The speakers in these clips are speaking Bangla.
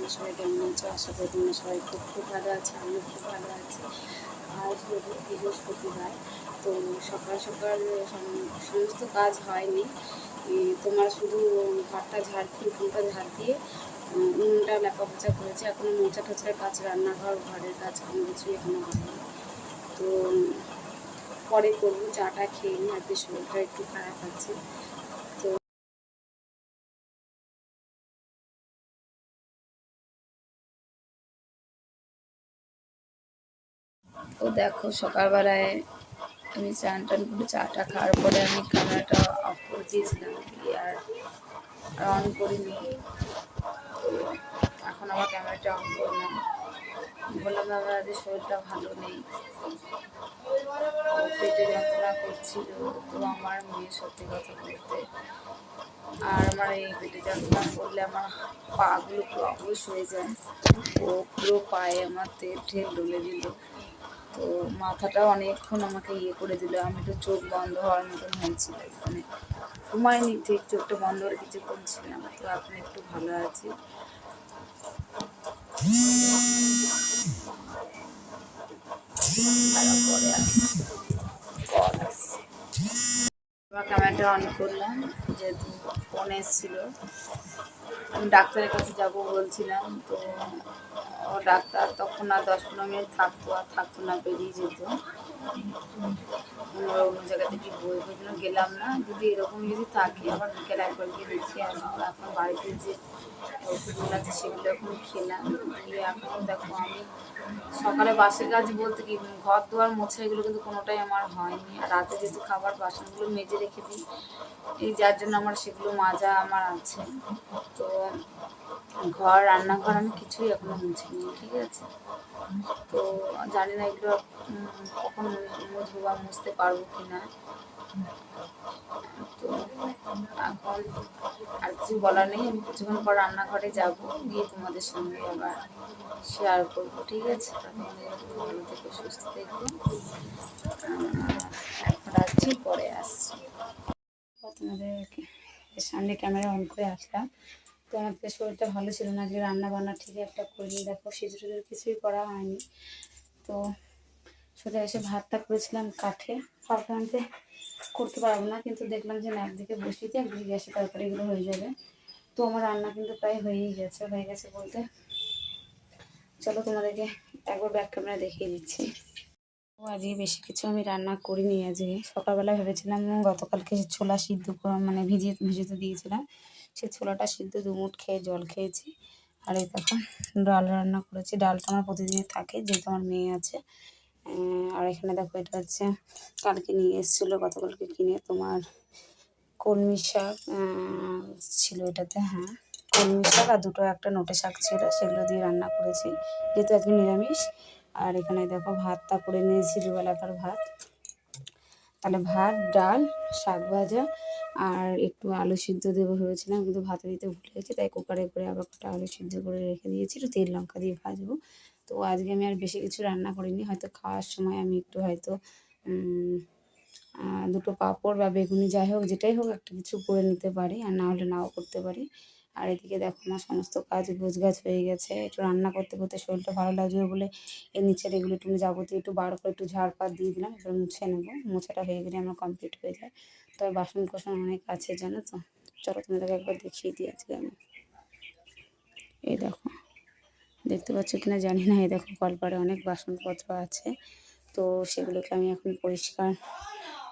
তোমরা সবাই কেমন আছো? আশা করি তোমরা সবাই খুব খুব ভালো আছে, আমিও খুব ভালো আছি। আজ হলো বৃহস্পতিবার, তো সকাল সকাল সমস্ত কাজ হয়নি। তোমার শুধু ঘরটা ঝাড় দিয়ে, উঠোনটা ঝাড় দিয়ে উনুনটা লেপা করেছে। এখনও মোচা টোচার কাজ, রান্নাঘর ঘরের কাজ কোনো কিছুই এখনও হয়নি। তো পরে করবো, চাটা খেয়ে নিই। আজকে শরীরটা একটু খারাপ আছে। তো দেখো, সকালবেলায় আমি চান টান করে চাটা খাওয়ার পরে আমি ক্যামেরাটা অফ করে দিয়েছিলাম, দিয়ে আর অন করিনি। তো এখন আমার ক্যামেরাটা অন করলাম, বললাম দাদা আজ শরীরটা ভালো নেই, পেটে যন্ত্রণা করছিল। তো আমার মেয়ে সত্যি কথা বলতে, আর আমার এই পেটে যন্ত্রণা করলে আমার পাগুলো পুরো অবশ হয়ে যায়। ও পুরো পায়ে আমার তেল ঠেল ডলে দিল। তো মাথাটাও অনেকক্ষণ আমাকে করে দিল। আমি তো চোখ বন্ধ হওয়ার মতন হয়েছিল, মানে ঘুমাইনি ঠিক, চোখটা বন্ধ করে কিছুক্ষণ ছিলাম। তো এখন একটু ভালো আছি। পরে আমার ক্যামেরাটা অন করলাম, যেহেতু ফোন এসেছিলো। আমি ডাক্তারের কাছে যাবো বলছিলাম, তো ও ডাক্তার তখন আর 10-15 মিনিট থাকতো, আর থাকতো না, বেরিয়ে যেত। অন্য জায়গা থেকে বই জন্য গেলাম না। যদি এরকম যদি থাকে আবার বিকেলে একবার গিয়ে দেখিয়ে আসবো। এখন বাড়িতে যে ওষুধগুলো আছে সেগুলো এখন খেলাম, দিয়ে এখন দেখো আমি সকালে বাসের কাজ বলতে কি, ঘর দুয়ার মোছা এগুলো কিন্তু কোনোটাই আমার হয়নি। আর রাতে যেহেতু খাবার বাসনগুলো মেজে রেখে দিই, এই যার জন্য আমার সেগুলো মাজা আমার আছে। তো ঘর, রান্নাঘর আমি কিছুই এখনো মুছিনি, ঠিক আছে? তো জানি না এগুলো কখন মুছবো বা মুছতে পারবো কি না। তো এখন আর কিছু বলার নেই, আমি কিছুক্ষণ পর রান্নাঘরে যাব, গিয়ে তোমাদের সঙ্গে আবার শেয়ার করবো, ঠিক আছে? ভালো থেকো, সুস্থ থেকো। এখন রাখছি, পরে আসছি। তোমাদেরকে সামনে ক্যামেরা অন করে আসলাম। তো আমাদের শরীরটা ভালো ছিল না, যে রান্না বান্না ঠিক একটা করিনি। দেখো সিঁদুর টিঁদুর কিছুই করা হয়নি। তো সোজা এসে ভাতটা করেছিলাম কাঠে, ভাবতে করতে পারবো না, কিন্তু দেখলাম যে না, একদিকে বসিয়ে দিয়ে একদিকে গ্যাসে তরকারিগুলো হয়ে যাবে। তো আমার রান্না কিন্তু প্রায় হয়ে গেছে বলতে, চলো তোমাদেরকে একবার ব্যাক ক্যামেরা দেখিয়ে দিচ্ছি। ও আজকে বেশি কিছু আমি রান্না করিনি। আজকে সকালবেলা ভেবেছিলাম গতকালকে ছোলা সিদ্ধ মানে ভিজিয়ে দিয়েছিলাম, সেই ছোলাটা সিদ্ধ 2 মুঠ খেয়ে জল খেয়েছি। আর এই দেখো ডাল রান্না করেছি। ডালটা আমার প্রতিদিনই থাকে, যেহেতু আমার মেয়ে আছে। আর এখানে দেখো এটা হচ্ছে কালকে নিয়ে এসেছিলো, গতকালকে কিনে, তোমার কলমি শাক ছিল এটাতে, হ্যাঁ কলমি শাক, আর একটা নোটে শাক ছিল, সেগুলো দিয়ে রান্না করেছি, যেহেতু আজকে নিরামিষ। আর এখানে দেখো ভাতটা করে নিয়েছি, দুবেলাকার ভাত। তাহলে ভাত, ডাল, শাক ভাজা আর একটু আলু সিদ্ধ দেবো ভেবেছিলাম, কিন্তু ভাতে দিতে ভুলে গেছি, তাই কুকারে করে আবার কটা আলু সিদ্ধ করে রেখে দিয়েছি, একটু তেল লঙ্কা দিয়ে ভাজবো। তো আজকে আমি আর বেশি কিছু রান্না করিনি, হয়তো খাওয়ার সময় আমি একটু হয়তো 2টো পাঁপড় বা বেগুনি, যাই হোক যেটাই হোক একটা কিছু করে নিতে পারি, আর না হলে নাও করতে পারি। আর এদিকে দেখো আমার সমস্ত কাজ গোছগাছ হয়ে গেছে। একটু রান্না করতে করতে শরীরটা ভালো লাগবে বলে এর নিচের এগুলো একটু যাবতীয় একটু বার করে একটু ঝাড়পাত দিয়ে দিলাম, এবার মুছে নেবো। মোছাটা হয়ে গেলে আমার কমপ্লিট হয়ে যায়। তবে বাসন কোসন অনেক আছে জানো তো। চলো তোমাদেরকে একবার দেখিয়ে দিই আজকে আমি। এই দেখো, দেখতে পাচ্ছ কিনা জানি না, এই দেখো কলপারে অনেক বাসনপত্র আছে। তো সেগুলোকে আমি এখন পরিষ্কার,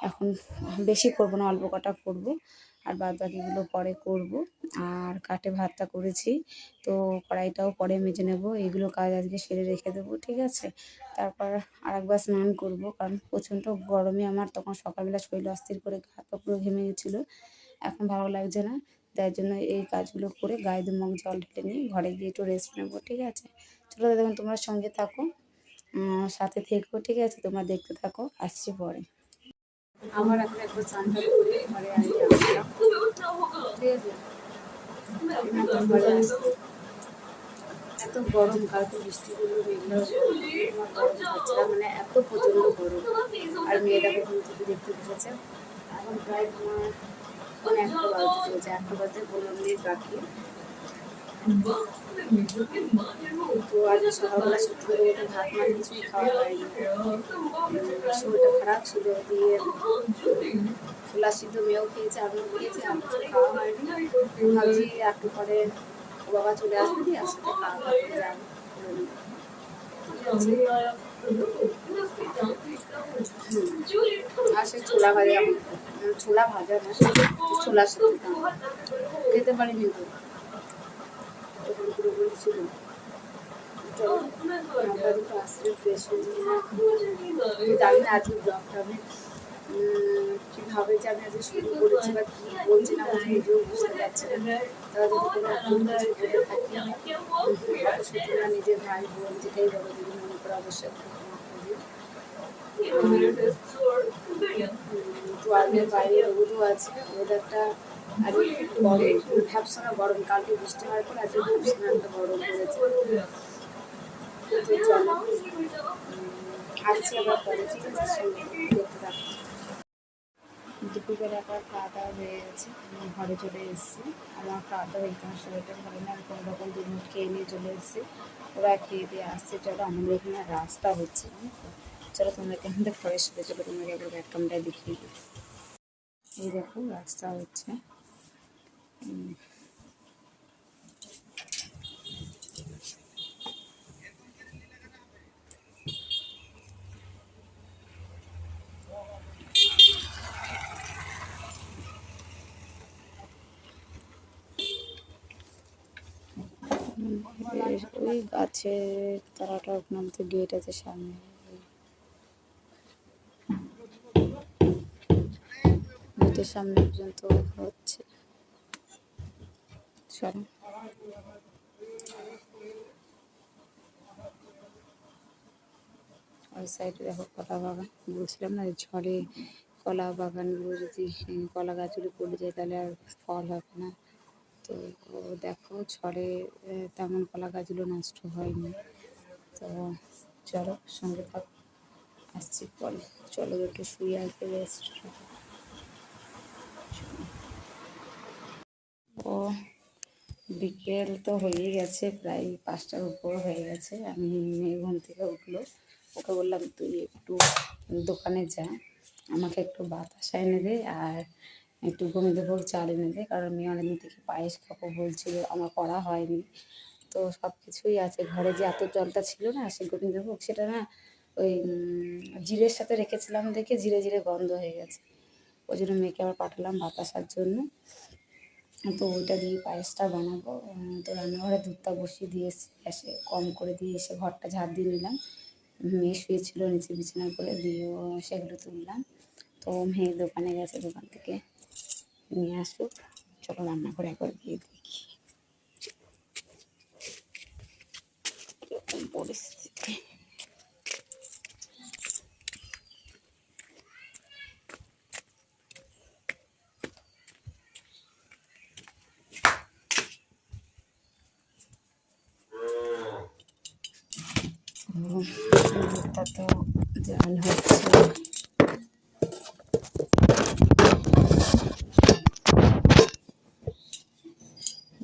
এখন বেশি করব না, অল্প কটা করব, আর বাদ বাকিগুলো পরে করব। আর কাঠে ভাতটা করেছি, তো কড়াইটাও পরে মেজে নেব। এইগুলো কাজ আজকে সেরে রেখে দেবো, ঠিক আছে? তারপর আরেকবার স্নান করব, কারণ প্রচণ্ড গরমে আমার তখন সকালবেলা শরীর অস্থির করে হাত পা পুরো ঘেমে গেছিলো, এখন ভালো লাগছে না। তাই জন্য এই কাজগুলো করে গায়ে 2 মগ জল ঢেলে নিয়ে ঘরে গিয়ে একটু রেস্ট নেবো, ঠিক আছে? চলো দেখুন, তোমরা সঙ্গে থাকো, সাথে থেকো, ঠিক আছে? তোমরা দেখতে থাকো, আসছি পরে। আবার এখন একবার স্নান করে ঘরে আসলাম, ঠিক আছে? ঘরে আসছি, এত গরম, কালকে বৃষ্টি হলো, মেঘলা গরম হচ্ছে না, মানে এত প্রচণ্ড গরম। আর মেয়েটাকে ঘুম থেকে দেখতে বসেছে, এখন প্রায় তোমার 1টা বাজতে চলেছে, 1টা বাজতে 15 মিনিট বাকি। তো আজ সকালবেলা সত্যি করে বলতে ভাত মানে কিছুই খাওয়া হয়নি, শরীরটা খারাপ ছিল দিয়ে ছোলা সিদ্ধ মেয়েও খেয়েছে, আমিও খেয়েছি, আর কিছু খাওয়া হয়নি। ভাবছি একটু পরে ও বাবা চলে আসবে, দিয়ে আসতে খাওয়া দাওয়া করে যাবো। আর সেই ছোলা ভাজা, ছোলা ভাজা না, ছোলা সিদ্ধ খেতে পারিনি তো, তখন পুরোপুরি ছিল। ফ্রেশ হয়ে জানি না আজকে ব্লগটা আমি কীভাবে যে আমি আজকে শুরু করেছি বা কী বলছি না বলছি নিজেও বুঝতে পারছি না। তারা যদি কোনো ভুল কিছু বলে থাকি, অবশ্যই তোমরা নিজের ভাই বোন যেটাই বলো যদি মনে করে অবশ্যই তো আজকে বাইরে রোদও আছে, ওয়েদারটা আজকে খুব গরম, ভ্যাপসানা গরম, কালকে বৃষ্টি হওয়ার পর আজকে ভ্যাপসানা একটা গরম পড়েছে। তো চলো আসছি আবার পরে, ঠিক আছে, দেখতে থাকো। দুপুরবেলা একবার খাওয়া দাওয়া হয়ে গেছে, আমি ঘরে চলে এসেছি। আমার খাওয়া দাওয়া হয়ে তোমার শরীরটা ভালো না, আমি কোনো রকম দুধ খেয়ে নিয়ে চলে এসেছি। ওরা খেয়ে দিয়ে আসছে। চলো আমাদের এখানে রাস্তা হচ্ছে, চলো তোমাদেরকে আমাদের ঘরের সাথে চলো তোমাকে একবার ব্যাক ক্যামেরায় দেখিয়ে দিই। এই দেখো রাস্তা হচ্ছে। ওই গাছের তারাটা ওখানে তো গেট আছে সামনে, গেটের সামনে পর্যন্ত হচ্ছে। চলো ওই সাইডে দেখো কলা বাগান, বলছিলাম না ঝড়ে কলা বাগানগুলো যদি কলা গাছগুলো পড়ে যায় তাহলে আর ফল হবে না। তো দেখো ঝড়ে তেমন কলা গাছগুলো নষ্ট হয়নি। তো চলো সঙ্গে থাক, আসছি পরে। চলো একটু শুয়ে আসবে, রেস্ট। ও বিকেল তো হয়েই গেছে, প্রায় 5টার উপর হয়ে গেছে। আমি মেয়ে ঘুম থেকে উঠলো, ওকে বললাম তুই একটু দোকানে যা, আমাকে একটু বাতাসা এনে দে আর একটু গোবিন্দভোগ চাল এনে দে, কারণ মেয়ে অনেকদিন থেকে পায়েস খাবো বলছিল, আমার করা হয়নি। তো সব কিছুই আছে ঘরে, যে এত জলটা ছিল না সে গোবিন্দভোগ, সেটা না ওই জিরের সাথে রেখেছিলাম দেখে জিরে জিরে গন্ধ হয়ে গেছে। ওই জন্য মেয়েকে আবার পাঠালাম বাতাসার জন্য। তো ওইটা দিয়ে পায়েসটা বানাবো। তো রান্নাঘরে দুধটা বসিয়ে দিয়ে এসে গ্যাসে কম করে দিয়ে এসে ঘরটা ঝাড় দিয়ে নিলাম। মেয়ে শুয়েছিল নিচে বিছানায় করে, দিয়েও সেগুলো তুললাম। তো মেয়ে দোকানে গেছে, দোকান থেকে নিয়ে আসুক। চলো রান্না করে একবার গিয়ে দেখি কীরকম পরিস্থিতি। দুধটা তো জাল হচ্ছে,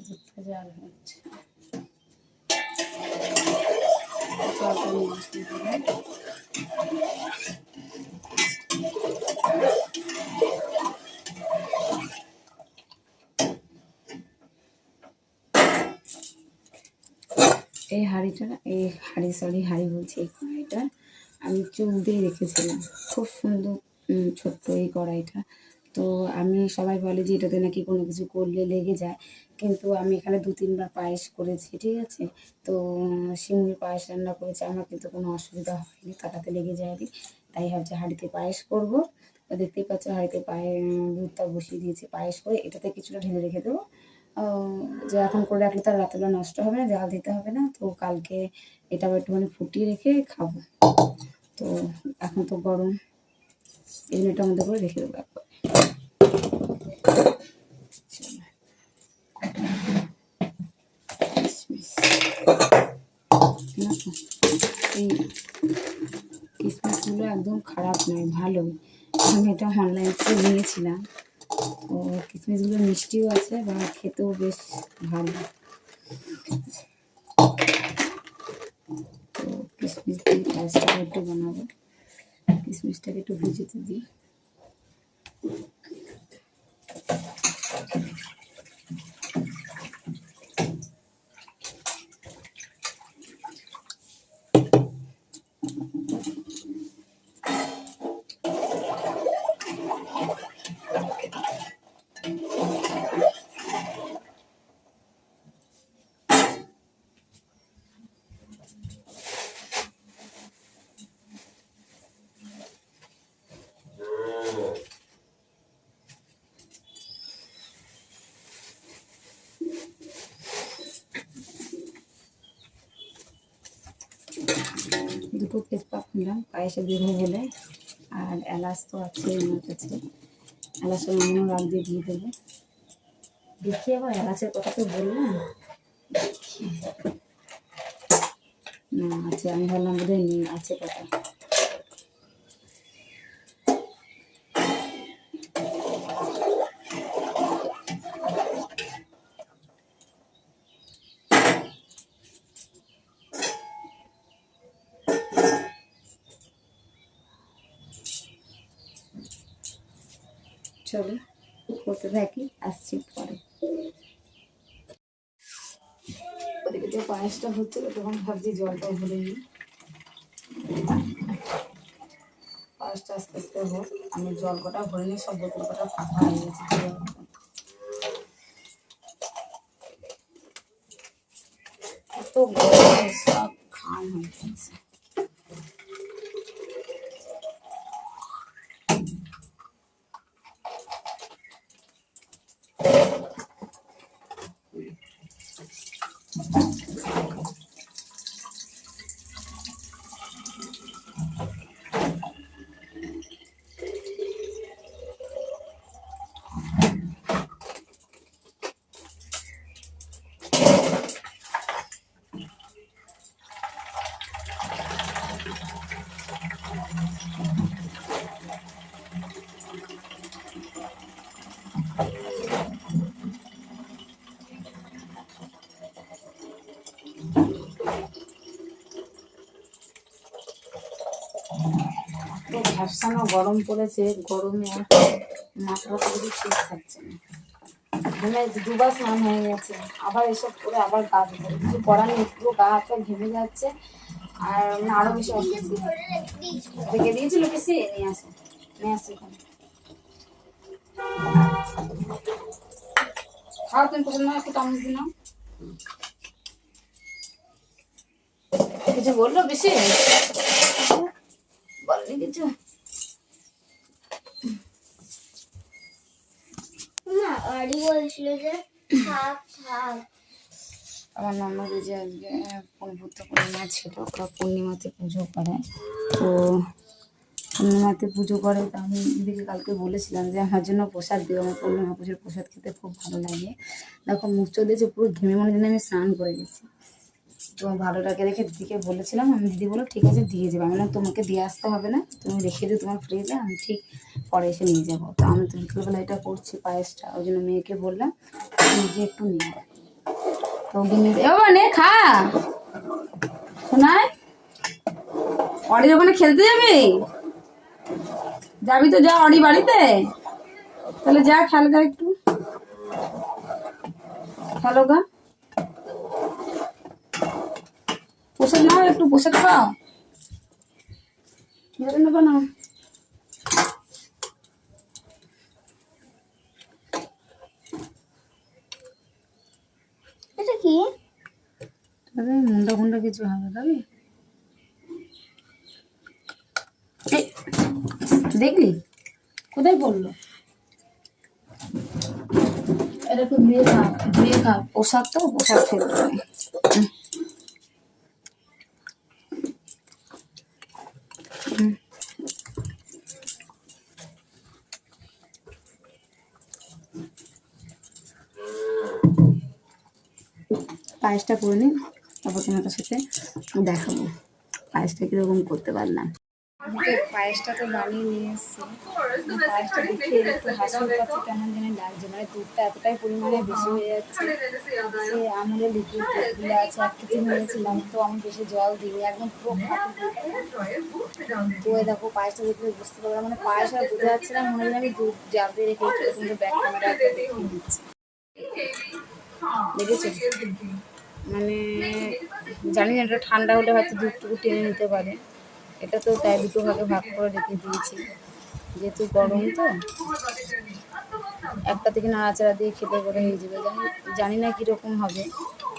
দুধটা জাল হচ্ছে। জলটা নিয়ে আসতে হবে। এই হাঁড়িটা না, হাঁড়ি বলছি, এই কড়াইটা আমি চুল দিয়ে রেখেছিলাম, খুব সুন্দর ছোট্ট এই কড়াইটা। তো আমি সবাই বলে যে এটাতে নাকি কোনো কিছু করলে লেগে যায়, কিন্তু আমি এখানে 2-3বার পায়েস করেছি, ঠিক আছে। তো সিমুর পায়েস রান্না করেছি, আমার কিন্তু কোনো অসুবিধা হয়নি, তাটাতে লেগে যায়নি। তাই ভাবছি হাঁড়িতে পায়েস করবো। তো দেখতেই পাচ্ছ হাঁড়িতে দুধটা বসিয়ে দিয়েছি, পায়েস করে এটাতে কিছুটা ঢেলে রেখে দেবো। যে এখন করে রাখলে তার রাতেবেলা নষ্ট হবে না, জাল দিতে হবে না। তো কালকে এটা আবার একটুখানি ফুটিয়ে রেখে খাবো। তো এখন তো গরম, এই জন্য এটার মধ্যে করে রেখে দেবো একবার। এই কিসমিসগুলো একদম খারাপ নয়, ভালোই। আমি এটা অনলাইন থেকে নিয়েছিলাম। ও কিসমিসগুলো মিষ্টিও আছে বা খেতেও বেশ ভালো। তো কিশমিশ দিয়ে পায়েসটা একটু বানাবো। কিশমিশটাকে একটু ভিজিয়ে দিই। দুটো তেজপাত নিলাম পায়েসে দেবো বলে, আর এলাচ তো আছে আমার কাছে, এলাচের নামিয়েও রাখ দিয়ে দেবো। দেখি আবার এলাচের কথা তো বললাম, দেখি না আছে, আমি ভাবলাম বোধহয় নেই, আছে কথা। চলো করতে থাকি, আসছি পরে। ওদিকে যে পায়েসটা হচ্ছিল তখন ভাবছি জলটা ভরে নিই, পায়েসটা আস্তে আস্তে হোক, আমি জল কটা ভরে নিই, সব বোতল কটা ফাঁকা হয়ে গেছে। এত গরমে সব ঘাম হয়ে গেছে। তো ভ্যাপসানো গরম পড়েছে, গরমে মাথাটা পুরো ঠিক থাকছে না। ঘেমে দুবার স্নান হয়ে গেছে, আবার এসব করে আবার গা ধুতে, কিছু করার নেই, পুরো গা হাত ঘেমে যাচ্ছে। আর মানে আরো বেশি অসুস্থ রেখে দিয়েছিল, বেশি নিয়ে আসে, নিয়ে আসছে এখানে। খাও তুমি পছন্দ, একটু চামচ দিন। কিছু বললো বেশি, বলেনি কিছু না, আরি বলছিল যে থাক থাক। আমার ননদের যে আজকে বুদ্ধ পূর্ণিমা ছিল, ওরা পূর্ণিমাতে পুজো করে, তো পূর্ণিমাতে পুজো করে, তো আমি দিদিকে কালকে বলেছিলাম যে আমার জন্য প্রসাদ দিও, আমার পূর্ণিমা পুজোর প্রসাদ খেতে খুব ভালো লাগে। দেখো মুখ চোখ দিয়েছে পুরো ঘেমে, মনে যেন আমি স্নান করে গেছি। তো ভালো লাগে দেখে দিদিকে বলেছিলাম, আমি দিদি বলো ঠিক আছে দিয়ে যাবো। আমি বললাম তোমাকে দিয়ে আসতে হবে না, তুমি রেখে দিও তোমার ফ্রিজে, আমি ঠিক পরে এসে নিয়ে যাবো। তো আমি তো বিকেলবেলা এটা করছি পায়েসটা, ওই জন্য মেয়েকে বললাম নিজে একটু নিয়ে যাবে। তো নে খা শোনায়, অডির ওখানে খেলতে যাবি, যাবি তো যা অডি বাড়িতে, তাহলে যা খেলগা, একটু খেলো গা, প্রসাদ নাও, একটু প্রসাদ খাও, মেরে নেবো না। এটা কি? মুন্ডা মুন্ডা কিছু হবে তবে দেখলি কোথায় পড়লো, এটা একটু ধুয়ে খা, ধুয়ে খা, প্রসাদ তো প্রসাদ ফেলতে নেই। পায়েসটা করে নিই, তারপর তোমার সাথে দেখাবো পায়েসটা কিরকম করতে পারলাম। আমি তো পায়েসটা তো বানিয়ে নিয়ে এসেছি, পায়েসটা দেখে একটু হাসির পাচ্ছে, কেমন জানি লাগছে, মানে দুধটা এতটাই পরিমাণে বেশি হয়ে যাচ্ছে। সে আমুলের লিকুইড দুধগুলো আছে 1 কেজি নিয়েছিলাম, তো আমি বেশি জল দিই, একদম পুরো খাঁটি দুধ। তো এই দেখো পায়েসটা দেখলে বুঝতে পারবে, মানে পায়েস আর বোঝা যাচ্ছে না, মনে হয় আমি দুধ জাল দিয়ে রেখেছি, কিন্তু ব্যাক ক্যামেরা একটা দেখিয়ে দিচ্ছি, দেখেছো? মানে জানি না, এটা ঠান্ডা হলে হয়তো দুধটুকু টেনে নিতে পারে, এটা তো তাই দুটো ভাগে ভাগ করে রেখে দিয়েছি, যেহেতু গরম তো একটা থেকে নাড়াচাড়া দিয়ে খেতে করে হয়ে যাবে। জানি না কীরকম হবে,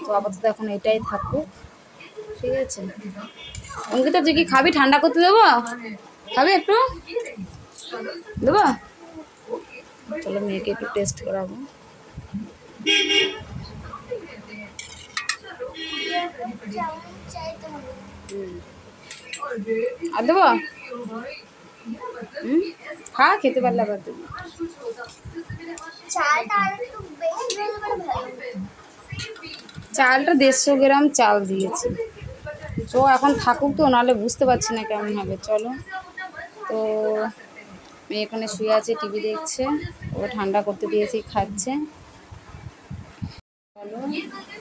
তো আপাতত এখন এটাই থাকুক, ঠিক আছে? অঙ্কিতা তুই কি খাবি? ঠান্ডা করতে দেবো? খাবি একটু? দেবো? চলো মেয়েকে একটু টেস্ট করাবো। আর দেবো? খা, খেতে পারলে আবার দেবো। চালটা 150 গ্রাম চাল দিয়েছি। তো এখন থাকুক, তো নাহলে বুঝতে পারছি না কেমন হবে। চলো, তো মেয়ে এখানে শুয়ে আছে, টিভি দেখছে, ও ঠান্ডা করতে দিয়েছি, খাচ্ছে। চলো,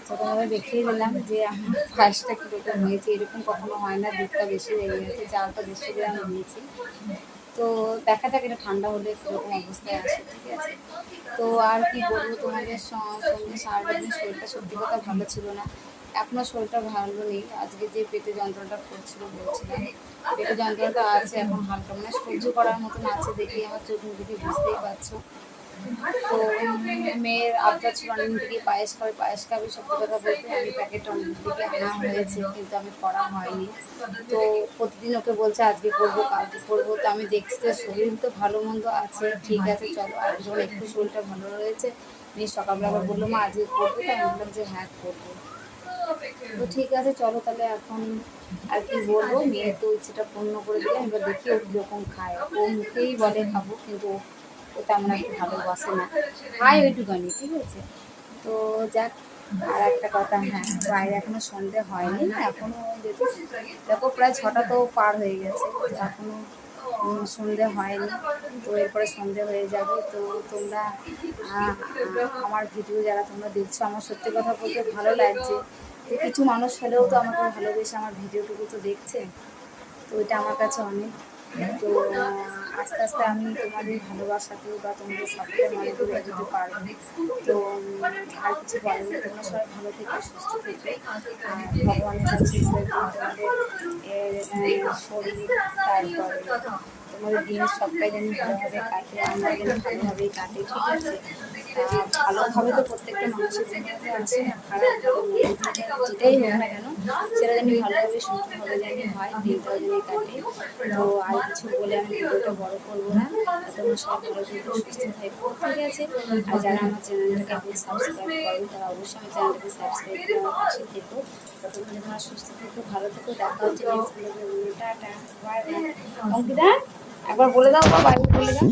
ছোটোভাবে দেখিয়ে দিলাম যে আমার পায়েসটা কীরকম হয়েছে। এরকম কখনো হয় না, দুধটা বেশি হয়ে গেছে, চালটা 150 গ্রাম দিয়েছি। তো দেখা যাক এটা ঠান্ডা হলে কীরকম অবস্থায় আসে, ঠিক আছে? তো আর কি বলবো তোমাদের সঙ্গে, সারাটা দিন শরীরটা সত্যি কথা ভালো ছিল না, এখনও শরীরটা ভালো নেই। আজকে যে পেটে যন্ত্রণাটা করছিল বলছিলাম, পেটে যন্ত্রণাটা আছে এখন হালকা, মানে সহ্য করার মতন আছে, দেখি আমার চোখ মুখ দেখে বুঝতেই পারছো। তো মেয়ের আবদার ছিল অনেকদিন থেকে পায়েস খাবে, পায়েস খাবে। সত্যি কথা বলতে আমি প্যাকেটটা অনেক দিকে আনা হয়েছে, কিন্তু আমি করা হয়নি। তো প্রতিদিন ওকে বলছে আজকে করবো, কালকে করবো। তো আমি দেখছি যে শরীর তো ভালো মন্দ আছে, ঠিক আছে চলো। আর যখন একটু শরীরটা ভালো রয়েছে, মেয়ে সকালবেলা আবার বললো মা আজকে করবো, তো আমি বললাম যে হ্যাঁ করবো। তো ঠিক আছে চলো তাহলে, এখন আর কি বলবো, মেয়ের তো ইচ্ছেটা পূর্ণ করে দিলাম, এবার দেখি ও কীরকম খায়। ও মুখেই বলে খাবো, কিন্তু ও তেমন একটু ভালোবাসে না, খায় ওইটুকানি, ঠিক আছে? তো যাক, আর একটা কথা, হ্যাঁ বাইরে এখনো সন্ধে হয়নি না, এখনো দেখো প্রায় 6টা তো পার হয়ে গেছে, এখনো সন্ধে হয়নি। তো এরপরে সন্ধে হয়ে যাবে। তো তোমরা আমার ভিডিও যারা তোমরা দেখছো, আমার সত্যি কথা বলতে ভালো লাগছে যে কিছু মানুষ হলেও তো আমাকে ভালোবেসে আমার ভিডিওটুকু তো দেখছে, তো এটা আমার কাছে অনেক। তো আস্তে আস্তে আমি তোমাদের ভালোবাসাতেও বা তোমাদের সাপোর্টে মনে করে এগোতে পারবো। তো আর কিছু বলার নেই, তোমরা সবাই ভালো থেকে সুস্থ থেকে, আর ভগবানের কাছে তোমাদের শরীর, তারপরে তোমাদের দিন সবটাই যেন ভালোভাবে কাটে, আমরা যেন ভালোভাবেই কাটে, ঠিক আছে? ভালোভাবে তো প্রত্যেকটা মানুষের জীবনে আছে না, খারাপ যেটাই হোক না কেন, সেটা যেন ভালোভাবে সুস্থভাবে যেন হয়, দিনটাও যেন কাটে। তো আর কিছু বলে আমি ভিডিওটা বড় করবো না, তোমরা সবাই ভালো থেকো, সুস্থ থেকো, ঠিক আছে? আর যারা আমার চ্যানেলটাকে এখন সাবস্ক্রাইব করো, তারা অবশ্যই আমার চ্যানেলটাকে সাবস্ক্রাইব করে আমার পাশে থেকো। ততক্ষণে তোমরা সুস্থ থেকো, ভালো থেকো, দেখা হচ্ছে নেক্সট ভিডিওতে। Tata, bye bye. অঙ্কিতা একবার বলে দাও, বা বাই বলে দাও।